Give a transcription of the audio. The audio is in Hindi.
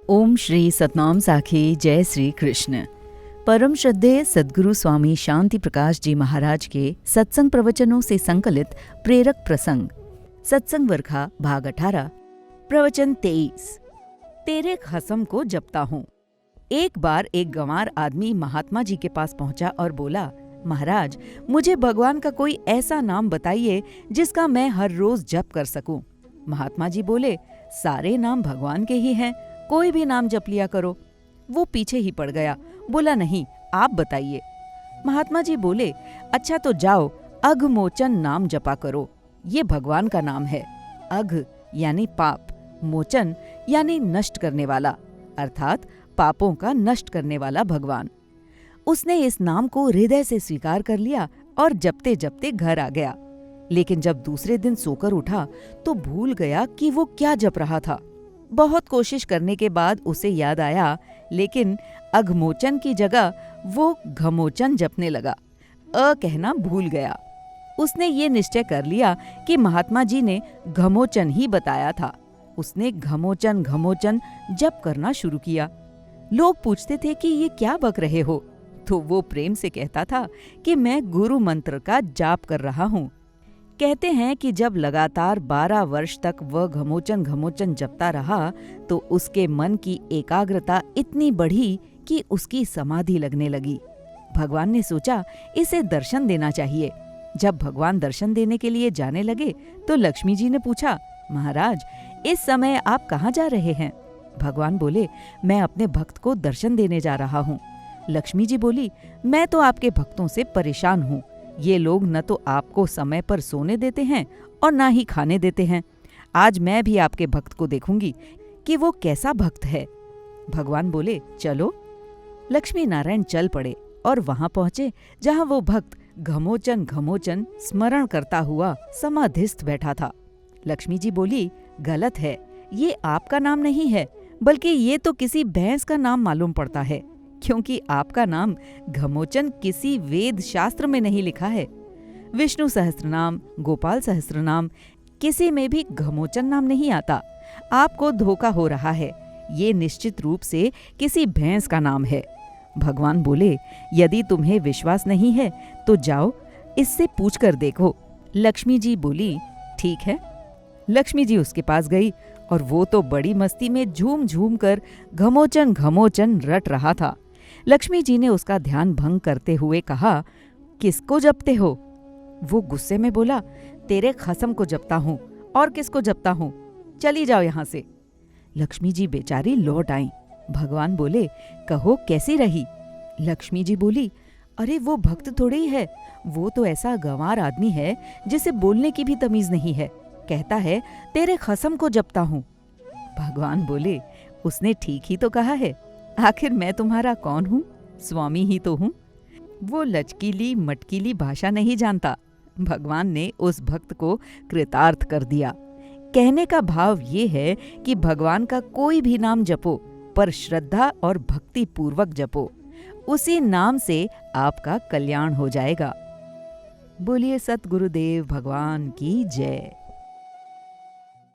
ओम श्री सतनाम साखी जय श्री कृष्ण। परम श्रद्धेय सद्गुरु स्वामी शांति प्रकाश जी महाराज के सत्संग प्रवचनों से संकलित प्रेरक प्रसंग सत्संग वर्खा भाग 18 प्रवचन 23। तेरे खसम को जपता हूँ। एक बार एक गंवार आदमी महात्मा जी के पास पहुंचा और बोला, महाराज मुझे भगवान का कोई ऐसा नाम बताइए जिसका मैं हर रोज जप कर सकूं। महात्मा जी बोले, सारे नाम भगवान के ही हैं, कोई भी नाम जप लिया करो। वो पीछे ही पड़ गया, बोला नहीं आप बताइए। महात्मा जी बोले, अच्छा तो जाओ अघमोचन नाम जपा करो, ये भगवान का नाम है। अघ यानी पाप, मोचन यानी नष्ट करने वाला, अर्थात पापों का नष्ट करने वाला भगवान। उसने इस नाम को हृदय से स्वीकार कर लिया और जपते जपते घर आ गया। लेकिन जब दूसरे दिन सोकर उठा तो भूल गया कि वो क्या जप रहा था। बहुत कोशिश करने के बाद उसे याद आया, लेकिन अघमोचन की जगह वो घमोचन जपने लगा। कहना भूल गया। उसने ये निश्चय कर लिया कि महात्मा जी ने घमोचन ही बताया था। उसने घमोचन घमोचन जप करना शुरू किया। लोग पूछते थे कि ये क्या बक रहे हो, तो वो प्रेम से कहता था कि मैं गुरु मंत्र का जाप कर रहा हूँ। कहते हैं कि जब लगातार 12 वर्ष तक वह घमोचन घमोचन जपता रहा तो उसके मन की एकाग्रता इतनी बढ़ी कि उसकी समाधि लगने लगी। भगवान ने सोचा इसे दर्शन देना चाहिए। जब भगवान दर्शन देने के लिए जाने लगे तो लक्ष्मी जी ने पूछा, महाराज इस समय आप कहाँ जा रहे हैं? भगवान बोले, मैं अपने भक्त को दर्शन देने जा रहा हूँ। लक्ष्मी जी बोली, मैं तो आपके भक्तों से परेशान हूँ। ये लोग न तो आपको समय पर सोने देते हैं और ना ही खाने देते हैं। आज मैं भी आपके भक्त को देखूंगी कि वो कैसा भक्त है। भगवान बोले, चलो। लक्ष्मी नारायण चल पड़े और वहां पहुंचे जहां वो भक्त घमोचन घमोचन स्मरण करता हुआ समाधिस्थ बैठा था। लक्ष्मी जी बोली, गलत है, ये आपका नाम नहीं है, बल्कि ये तो किसी भैंस का नाम मालूम पड़ता है, क्योंकि आपका नाम घमोचन किसी वेद शास्त्र में नहीं लिखा है। विष्णु सहस्त्रनाम, गोपाल सहस्त्रनाम, किसी में भी घमोचन नाम नहीं आता। आपको धोखा हो रहा है, ये निश्चित रूप से किसी भैंस का नाम है। भगवान बोले, यदि तुम्हें विश्वास नहीं है तो जाओ इससे पूछकर देखो। लक्ष्मी जी बोली, ठीक है। लक्ष्मी जी उसके पास गई और वो तो बड़ी मस्ती में झूम झूम कर घमोचन घमोचन रट रहा था। लक्ष्मी जी ने उसका ध्यान भंग करते हुए कहा, किसको जपते हो? वो गुस्से में बोला, तेरे खसम को जपता हूँ, और किसको जपता हूँ, चली जाओ यहाँ से। लक्ष्मी जी बेचारी लौट आईं। भगवान बोले, कहो कैसी रही? लक्ष्मी जी बोली, अरे वो भक्त थोड़ी ही है, वो तो ऐसा गंवार आदमी है जिसे बोलने की भी तमीज नहीं है। कहता है तेरे खसम को जपता हूँ। भगवान बोले, उसने ठीक ही तो कहा है, आखिर मैं तुम्हारा कौन हूँ? स्वामी ही तो हूँ। वो लचकीली मटकीली भाषा नहीं जानता। भगवान ने उस भक्त को कृतार्थ कर दिया। कहने का भाव ये है कि भगवान का कोई भी नाम जपो, पर श्रद्धा और भक्ति पूर्वक जपो, उसी नाम से आपका कल्याण हो जाएगा। बोलिए सतगुरुदेव भगवान की जय।